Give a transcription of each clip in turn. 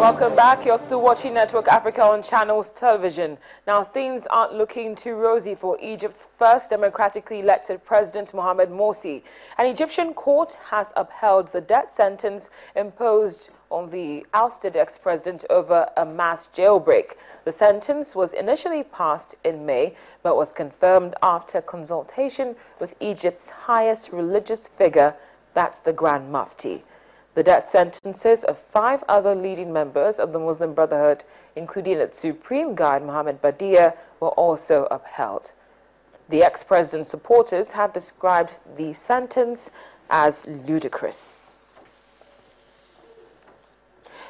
Welcome back. You're still watching Network Africa on Channels Television. Now, things aren't looking too rosy for Egypt's first democratically elected president, Mohamed Morsi. An Egyptian court has upheld the death sentence imposed on the ousted ex-president over a mass jailbreak. The sentence was initially passed in May, but was confirmed after consultation with Egypt's highest religious figure, that's the Grand Mufti. The death sentences of 5 other leading members of the Muslim Brotherhood, including its supreme guide Mohammed Badia, were also upheld. The ex-president's supporters have described the sentence as ludicrous.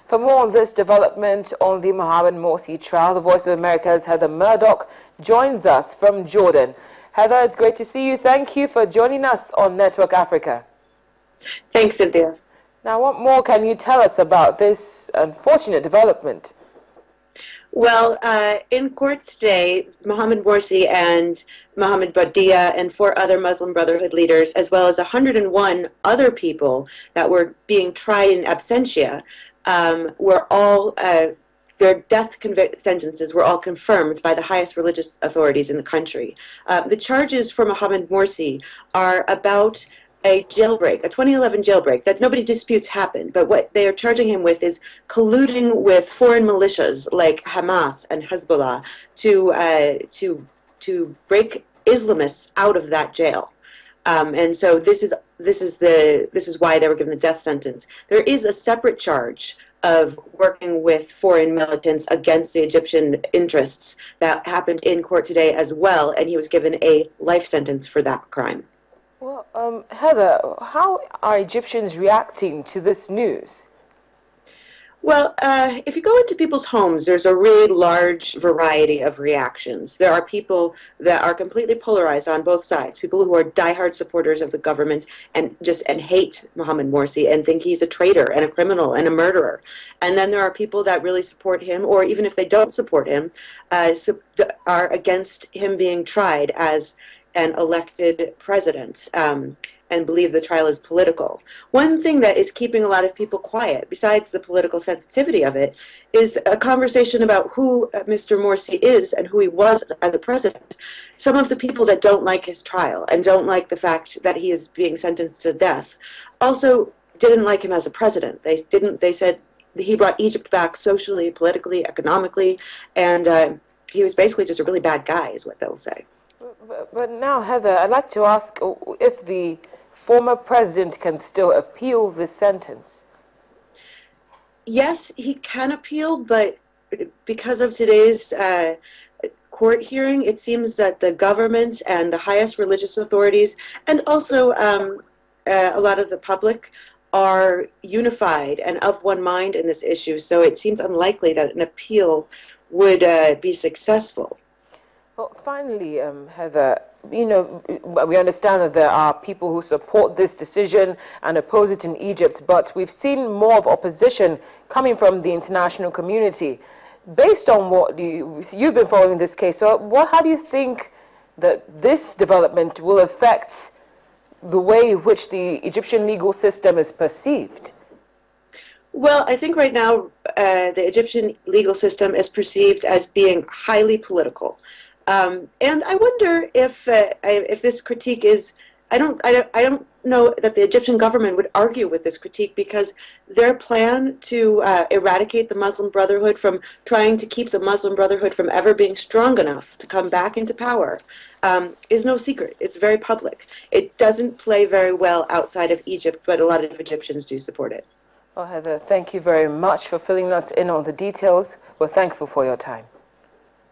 For more on this development on the Mohamed Morsi trial, the Voice of America's Heather Murdoch joins us from Jordan. Heather, it's great to see you. Thank you for joining us on Network Africa. Thanks, Cynthia. Now, what more can you tell us about this unfortunate development? Well, in court today, Mohamed Morsi and Mohammed Badia and 4 other Muslim Brotherhood leaders, as well as 101 other people that were being tried in absentia, were all, their death sentences were all confirmed by the highest religious authorities in the country. The charges for Mohamed Morsi are about a jailbreak, a 2011 jailbreak that nobody disputes happened, but what they are charging him with is colluding with foreign militias like Hamas and Hezbollah to break Islamists out of that jail. And so this is why they were given the death sentence. There is a separate charge of working with foreign militants against the Egyptian interests that happened in court today as well, and he was given a life sentence for that crime. Well, Heather, how are Egyptians reacting to this news? Well, if you go into people's homes, there's a really large variety of reactions. There are people that are completely polarized on both sides, people who are diehard supporters of the government and hate Mohamed Morsi and think he's a traitor and a criminal and a murderer. And then there are people that really support him, or even if they don't support him, are against him being tried as an elected president, and believe the trial is political. One thing that is keeping a lot of people quiet, besides the political sensitivity of it, is a conversation about who Mr. Morsi is and who he was as a president. Some of the people that don't like his trial and don't like the fact that he is being sentenced to death also didn't like him as a president. They said he brought Egypt back socially, politically, economically, and he was basically just a really bad guy, is what they'll say. But now, Heather, I'd like to ask if the former president can still appeal this sentence. Yes, he can appeal, but because of today's court hearing, it seems that the government and the highest religious authorities, and also a lot of the public, are unified and of one mind in this issue. So it seems unlikely that an appeal would be successful. Well, finally, Heather, you know, we understand that there are people who support this decision and oppose it in Egypt, but we've seen more of opposition coming from the international community. Based on what you've been following this case, so how do you think that this development will affect the way in which the Egyptian legal system is perceived? Well, I think right now the Egyptian legal system is perceived as being highly political. And I wonder if this critique is, I don't know that the Egyptian government would argue with this critique, because their plan to eradicate the Muslim Brotherhood, from trying to keep the Muslim Brotherhood from ever being strong enough to come back into power, is no secret. It's very public. It doesn't play very well outside of Egypt, but a lot of Egyptians do support it. Well, Heather, thank you very much for filling us in on the details. We're thankful for your time.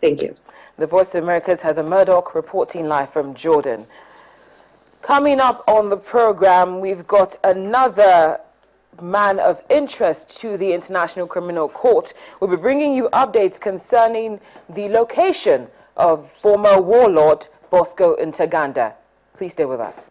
Thank you. The Voice of America's Heather Murdoch reporting live from Jordan. Coming up on the program, we've got another man of interest to the International Criminal Court. We'll be bringing you updates concerning the location of former warlord Bosco Ntaganda. Please stay with us.